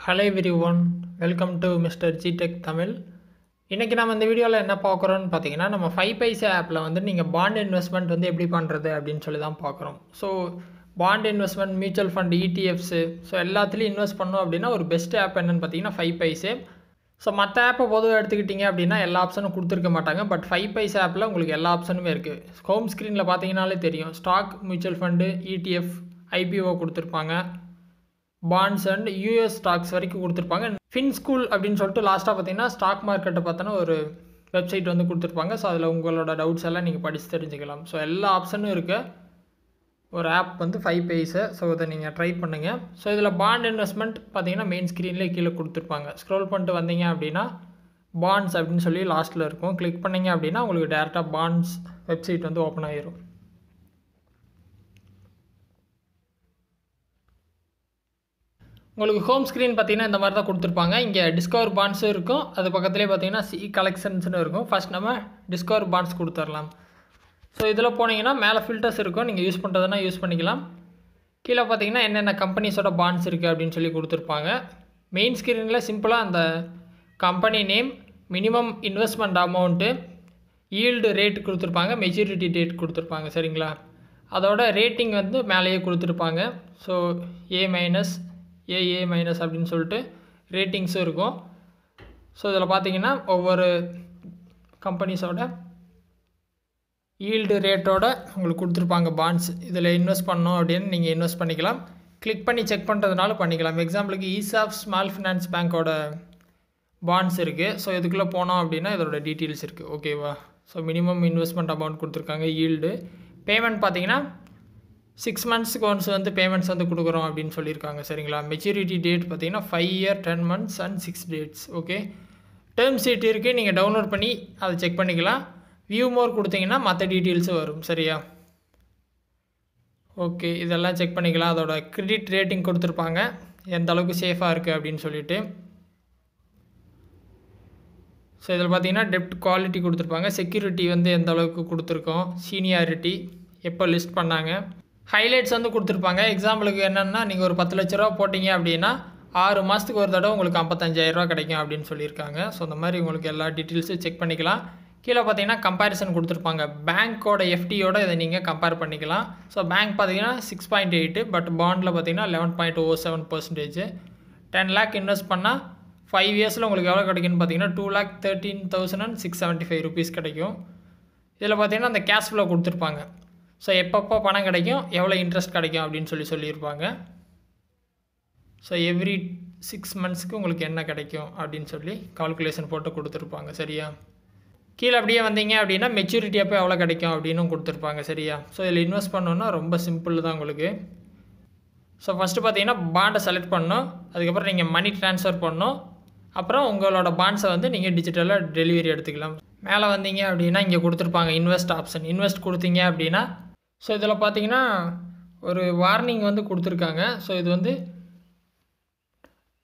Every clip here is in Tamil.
Hello everyone, welcome to Mr. GTech Tamil. இன்னைக்கு நம்ம இந்த வீடியோவில் என்ன பார்க்குறோம்னு பார்த்தீங்கன்னா நம்ம 5paisa ஆப்பில் வந்து நீங்கள் பாண்ட் இன்வெஸ்ட்மெண்ட் வந்து எப்படி பண்ணுறது அப்படின்னு சொல்லி தான் பார்க்குறோம். So bond investment, mutual fund, ETFs so எல்லாத்துலேயும் இன்வெஸ்ட் பண்ணோம் அப்படின்னா ஒரு பெஸ்ட் ஆப் என்னென்னு பார்த்தீங்கன்னா 5paisa. ஸோ மற்ற ஆப்பை பொதுவாக எடுத்துக்கிட்டிங்க அப்படின்னா எல்லா ஆப்ஷனும் கொடுத்துருக்க மாட்டாங்க. பட் 5paisa ஆப்பில் உங்களுக்கு எல்லா ஆப்ஷனுமே இருக்குது. ஹோம் ஸ்க்ரீனில் பார்த்தீங்கன்னாலே தெரியும். Stock, mutual fund, ETF, IPO கொடுத்துருப்பாங்க. பாண்ட்ஸ் அண்ட் யூஎஸ் ஸ்டாக்ஸ் வரைக்கும் கொடுத்துருப்பாங்க. ஃபின் ஸ்கூல் அப்படின்னு சொல்லிட்டு லாஸ்ட்டாக பார்த்தீங்கன்னா ஸ்டாக் மார்க்கெட்டை பார்த்தோன்னா ஒரு வெப்சைட் வந்து கொடுத்துருப்பாங்க. ஸோ அதில் உங்களோட டவுட்ஸ் எல்லாம் நீங்கள் படித்து தெரிஞ்சுக்கலாம். ஸோ எல்லா ஆப்ஷனும் இருக்க ஒரு ஆப் வந்து 5paisa. ஸோ இதை நீங்கள் ட்ரை பண்ணுங்கள். ஸோ இதில் பாண்ட் இன்வெஸ்ட்மெண்ட் பார்த்தீங்கன்னா மெயின் ஸ்க்ரீன்லேயே கீழே கொடுத்துருப்பாங்க. ஸ்க்ரோல் பண்ணிட்டு வந்தீங்க அப்படின்னா பாண்ட்ஸ் அப்படின்னு சொல்லி லாஸ்ட்டில் இருக்கும். கிளிக் பண்ணிங்க அப்படின்னா உங்களுக்கு டேரெக்டாக பாண்ட்ஸ் வெப்சைட் வந்து ஓப்பன் ஆகிரும். உங்களுக்கு ஹோம் ஸ்க்ரீன் பார்த்தீங்கன்னா இந்த மாதிரி தான் கொடுத்துருப்பாங்க. இங்கே டிஸ்கவர் பாண்ட்ஸும் இருக்கும். அது பக்கத்துலேயே பார்த்தீங்கன்னா சி கலெக்ஷன்ஸ்னு இருக்கும். ஃபஸ்ட் நம்ம டிஸ்கவர் பாண்ட்ஸ் கொடுத்துடலாம். ஸோ இதில் போனீங்கன்னா மேலே ஃபில்டர்ஸ் இருக்கும். நீங்கள் யூஸ் பண்ணுறதுனா யூஸ் பண்ணிக்கலாம். கீழே பார்த்தீங்கன்னா என்னென்ன கம்பெனிஸோட பாண்ட்ஸ் இருக்குது அப்படின்னு சொல்லி கொடுத்துருப்பாங்க. மெயின் ஸ்க்ரீனில் சிம்பிளாக அந்த company name, minimum investment amount, yield rate கொடுத்துருப்பாங்க, மெச்சூரிட்டி டேட் கொடுத்துருப்பாங்க. சரிங்களா? அதோட ரேட்டிங் வந்து மேலேயே கொடுத்துருப்பாங்க. ஸோ ஏஏ மைனஸ் அப்படின்னு சொல்லிட்டு ரேட்டிங்ஸும் இருக்கும். ஸோ இதில் பார்த்தீங்கன்னா ஒவ்வொரு கம்பெனிஸோட ஈல்டு ரேட்டோட உங்களுக்கு கொடுத்துருப்பாங்க பாண்ட்ஸ். இதில் இன்வெஸ்ட் பண்ணோம் அப்படின்னு நீங்கள் இன்வெஸ்ட் பண்ணிக்கலாம். கிளிக் பண்ணி செக் பண்ணுறதுனால பண்ணிக்கலாம். எக்ஸாம்பிளுக்கு ஈசாப் ஸ்மால் ஃபினான்ஸ் பேங்க்கோட பாண்ட்ஸ் இருக்குது. ஸோ இதுக்குள்ளே போனோம் அப்படின்னா இதோட டீட்டெயில்ஸ் இருக்குது. ஓகேவா? ஸோ மினிமம் இன்வெஸ்ட்மெண்ட் அமௌண்ட் கொடுத்துருக்காங்க. ஈல்டு பேமெண்ட் பார்த்தீங்கன்னா 6 monthsக்கு ஒன்ஸ் வந்து பேமெண்ட்ஸ் வந்து கொடுக்குறோம் அப்படின்னு சொல்லியிருக்காங்க. சரிங்களா? மெச்சூரிட்டி டேட் பார்த்தீங்கன்னா 5 year 10 months and 6 days. Okay, term sheet இருக்குது. நீங்கள் டவுன்லோட் பண்ணி அதை செக் பண்ணிக்கலாம். வியூ மோர் கொடுத்தீங்கன்னா மற்ற டீட்டெயில்ஸும் வரும். சரியா? ஓகே, இதெல்லாம் செக் பண்ணிக்கலாம். அதோட கிரெடிட் ரேட்டிங் கொடுத்துருப்பாங்க, எந்த அளவுக்கு சேஃபாக இருக்குது அப்படின்னு சொல்லிட்டு. ஸோ இதில் பார்த்தீங்கன்னா டெப்ட் குவாலிட்டி கொடுத்துருப்பாங்க, செக்யூரிட்டி வந்து எந்த அளவுக்கு கொடுத்துருக்கோம், சீனியாரிட்டி, எப்போ லிஸ்ட் பண்ணாங்க, ஹைலைட்ஸ் வந்து கொடுத்துருப்பாங்க. எக்ஸாம்பிளுக்கு என்னென்னா நீங்கள் ஒரு 10 லட்ச ரூபா போட்டிங்க அப்படின்னா 6 மாதத்துக்கு ஒரு தடவை உங்களுக்கு 55,000 கிடைக்கும் அப்படின்னு சொல்லியிருக்காங்க. ஸோ இந்த மாதிரி உங்களுக்கு எல்லா டீட்டெயில்ஸும் செக் பண்ணிக்கலாம். கீழே பார்த்தீங்கன்னா கம்பேரிசன் கொடுத்துருப்பாங்க. பேங்க்கோட எஃப்டியோட இதை நீங்கள் கம்பேர் பண்ணிக்கலாம். ஸோ பேங்க் பார்த்தீங்கன்னா 6.8, பட் பாண்டில் பார்த்தீங்கன்னா 11.07%. 10 lakh இன்வெஸ்ட் பண்ணால் 5 yearsல உங்களுக்கு எவ்வளோ கிடைக்குன்னு பார்த்தீங்கன்னா 2,13,675 rupees கிடைக்கும். இதில் பார்த்தீங்கன்னா அந்த கேஷ் ஃப்ளோ கொடுத்துருப்பாங்க. ஸோ எப்பப்போ பணம் கிடைக்கும், எவ்வளோ இன்ட்ரெஸ்ட் கிடைக்கும் அப்படின்னு சொல்லியிருப்பாங்க. ஸோ எவ்ரி 6 monthsக்கு உங்களுக்கு என்ன கிடைக்கும் அப்படின்னு சொல்லி கால்குலேஷன் போட்டு கொடுத்துருப்பாங்க. சரியா? கீழே அப்படியே வந்தீங்க அப்படின்னா மெச்சூரிட்டி அப்போ எவ்வளோ கிடைக்கும் அப்படின்னு கொடுத்துருப்பாங்க. சரியா? ஸோ இதில் இன்வெஸ்ட் பண்ணணுன்னா ரொம்ப சிம்பிள் தான் உங்களுக்கு. ஸோ ஃபஸ்ட்டு பார்த்தீங்கன்னா பாண்டை செலக்ட் பண்ணணும். அதுக்கப்புறம் நீங்கள் மணி ட்ரான்ஸ்ஃபர் பண்ணணும். அப்புறம் உங்களோட பாண்ட்ஸை வந்து நீங்கள் டிஜிட்டலாக டெலிவரி எடுத்துக்கலாம். மேலே வந்தீங்க அப்படின்னா இங்கே கொடுத்துருப்பாங்க இன்வெஸ்ட் ஆப்ஷன். இன்வெஸ்ட் கொடுத்தீங்க அப்படின்னா ஸோ இதில் பார்த்தீங்கன்னா ஒரு வார்னிங் வந்து கொடுத்துருக்காங்க. ஸோ இது வந்து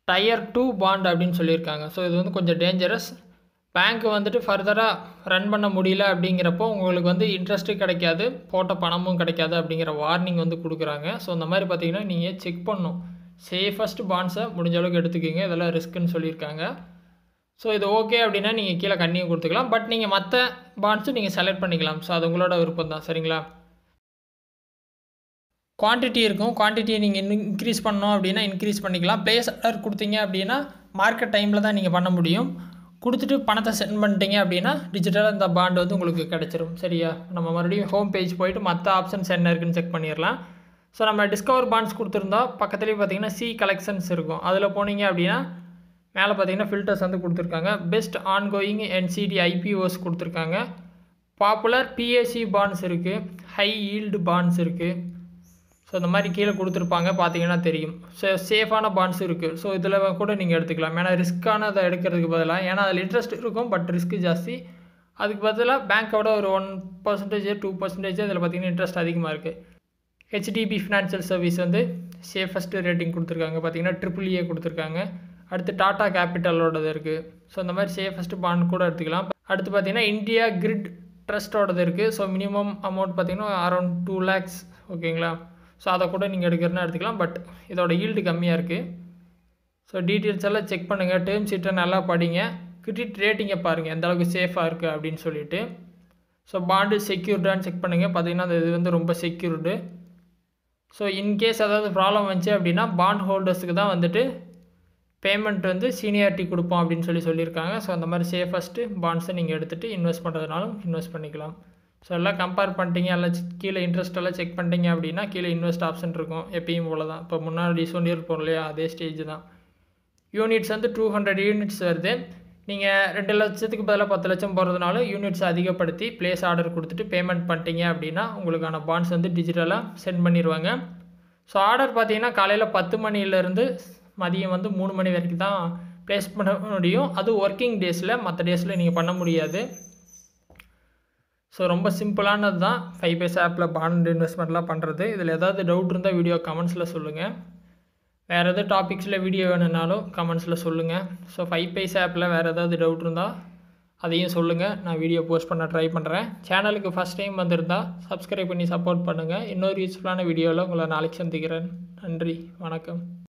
Tier 2 பாண்ட் அப்படின்னு சொல்லியிருக்காங்க. ஸோ இது வந்து கொஞ்சம் டேஞ்சரஸ். பேங்க் வந்துட்டு ஃபர்தராக ரன் பண்ண முடியல அப்படிங்கிறப்போ உங்களுக்கு வந்து இன்ட்ரெஸ்ட்டு கிடைக்காது, போட்ட பணமும் கிடைக்காது அப்படிங்கிற வார்னிங் வந்து கொடுக்குறாங்க. ஸோ இந்த மாதிரி பார்த்தீங்கன்னா நீங்கள் செக் பண்ணணும். சேஃபஸ்ட் பாண்ட்ஸை முடிஞ்ச அளவுக்கு எடுத்துக்கிங்க. இதெல்லாம் ரிஸ்க்குன்னு சொல்லியிருக்காங்க. ஸோ இது ஓகே அப்படின்னா நீங்கள் கீழே கன்னியூ கொடுத்துக்கலாம். பட் நீங்கள் மற்ற பாண்ட்ஸும் நீங்கள் செலக்ட் பண்ணிக்கலாம். ஸோ அது உங்களோட விருப்பம் தான். சரிங்களா? குவான்டிட்டி இருக்கும். குவான்டிட்டியை நீங்கள் இன்னும் இன்க்ரீஸ் பண்ணோம் அப்படின்னா இன்க்ரீஸ் பண்ணிக்கலாம். ப்ளேஸ் ஆர்டர் கொடுத்தீங்க அப்படின்னா மார்க்கெட் டைமில் தான் நீங்கள் பண்ண முடியும். கொடுத்துட்டு பணத்தை சென்ட் பண்ணிட்டீங்க அப்படின்னா டிஜிட்டலாக இந்த பாண்ட் வந்து உங்களுக்கு கிடச்சிரும். சரியா? நம்ம மறுபடியும் ஹோம் பேஜ் போய்ட்டு மற்ற ஆப்ஷன்ஸ் என்ன இருக்குதுன்னு செக் பண்ணிடலாம். ஸோ நம்ம டிஸ்கவர் பாண்ட்ஸ் கொடுத்துருந்தோம். பக்கத்துலேயே பார்த்தீங்கன்னா சி கலெக்ஷன்ஸ் இருக்கும். அதில் போனீங்க அப்படின்னா மேலே பார்த்தீங்கன்னா ஃபில்டர்ஸ் வந்து கொடுத்துருக்காங்க. பெஸ்ட் ஆன்கோயிங் என்சிடி ஐபிஓஸ் கொடுத்துருக்காங்க. பாப்புலர் பிஎஸ்சி பாண்ட்ஸ் இருக்குது. ஹை ஈல்டு பாண்ட்ஸ் இருக்குது. ஸோ இந்த மாதிரி கீழே கொடுத்துருப்பாங்க, பார்த்தீங்கன்னா தெரியும். ஸோ சேஃபான பாண்ட்ஸ் இருக்குது. ஸோ இதில் கூட நீங்கள் எடுத்துக்கலாம். ஏன்னா ரிஸ்க்கானதை எடுக்கிறதுக்கு பதிலாக, ஏன்னா அதில் இன்ட்ரெஸ்ட் இருக்கும் பட் ரிஸ்க்கு ஜாஸ்தி. அதுக்கு பதிலாக பேங்க்கோட ஒரு 1% 2% அதில் பார்த்தீங்கன்னா இன்ட்ரெஸ்ட் அதிகமாக இருக்குது. ஹெச்டிபி ஃபினான்ஷியல் சர்வீஸ் வந்து சேஃபஸ்ட்டு ரேட்டிங் கொடுத்துருக்காங்க. பார்த்தீங்கன்னா AAA கொடுத்துருக்காங்க. அடுத்து டாடா கேபிட்டலோடது இருக்குது. ஸோ இந்த மாதிரி சேஃபஸ்ட்டு பாண்ட் கூட எடுத்துக்கலாம். அடுத்து பார்த்தீங்கன்னா இந்தியா கிரிட் ட்ரஸ்ட்டோடது இருக்குது. ஸோ மினிமம் அமௌண்ட் பார்த்தீங்கன்னா அரௌண்ட் 2 lakhs. ஓகேங்களா? ஸோ அதை கூட நீங்கள் எடுக்கிறதுனா எடுத்துக்கலாம். பட் இதோட ஈல்டு கம்மியாக இருக்குது. ஸோ டீட்டெயில்ஸ் எல்லாம் செக் பண்ணுங்கள், டேர்ம் ஷீட்டை நல்லா படிங்க, கிரெடிட் ரேட்டிங்கை பாருங்கள் எந்த அளவுக்கு சேஃபாக இருக்குது அப்படின்னு சொல்லிட்டு. ஸோ பாண்டு செக்யூர்டான்னு செக் பண்ணுங்கள். பார்த்தீங்கன்னா அது இது வந்து ரொம்ப செக்யூர்டு. ஸோ இன்கேஸ் ஏதாவது ப்ராப்ளம் வந்துச்சு அப்படின்னா பாண்ட் ஹோல்டர்ஸுக்கு தான் வந்துட்டு பேமெண்ட் வந்து சீனியாரிட்டி கொடுப்போம் அப்படின்னு சொல்லியிருக்காங்க. ஸோ அந்த மாதிரி சேஃபஸ்ட்டு பாண்ட்ஸை நீங்கள் எடுத்துகிட்டு இன்வெஸ்ட் பண்ணுறதுனாலும் இன்வெஸ்ட் பண்ணிக்கலாம். ஸோ எல்லாம் கம்பேர் பண்ணிட்டீங்க, எல்லாம் கீழே இன்ட்ரெஸ்ட் எல்லாம் செக் பண்ணிட்டீங்க அப்படின்னா கீழே இன்வெஸ்ட் ஆப்ஷன் இருக்கும். எப்பயும் போல தான் இப்போ முன்னாடி சொல்லியிருப்போம் இல்லையா, அதே ஸ்டேஜ் தான். யூனிட்ஸ் வந்து 200 யூனிட்ஸ் வருது. நீங்கள் 2 லட்சத்துக்கு பதிலாக 10 லட்சம் போகிறதுனால யூனிட்ஸ் அதிகப்படுத்தி ப்ளேஸ் ஆர்டர் கொடுத்துட்டு பேமெண்ட் பண்ணிட்டீங்க அப்படின்னா உங்களுக்கான பாண்ட்ஸ் வந்து டிஜிட்டலாக சென்ட் பண்ணிடுவாங்க. ஸோ ஆர்டர் பார்த்தீங்கன்னா காலையில் 10 மணிலேருந்து மதியம் வந்து 3 மணி வரைக்கும் தான் ப்ளேஸ் பண்ண முடியும். அது ஒர்க்கிங் டேஸில், மற்ற டேஸில் நீங்கள் பண்ண முடியாது. ஸோ ரொம்ப சிம்பிளானது தான் 5paisa ஆப்பில் பாண்ட் இன்வெஸ்ட்மெண்ட்லாம் பண்ணுறது. இதில் ஏதாவது டவுட் இருந்தால் வீடியோ கமெண்ட்ஸில் சொல்லுங்கள். வேறு எதாவது டாபிக்ஸில் வீடியோ வேணும்னாலும் கமெண்ட்ஸில் சொல்லுங்கள். ஸோ 5paisa ஆப்பில் வேறு ஏதாவது டவுட் இருந்தால் அதையும் சொல்லுங்கள், நான் வீடியோ போஸ்ட் பண்ண ட்ரை பண்ணுறேன். சேனலுக்கு ஃபஸ்ட் டைம் வந்திருந்தால் சப்ஸ்கிரைப் பண்ணி சப்போர்ட் பண்ணுங்கள். இன்னொரு யூஸ்ஃபுல்லான வீடியோவில் உங்களை நாளைக்கு சந்திக்கிறேன். நன்றி, வணக்கம்.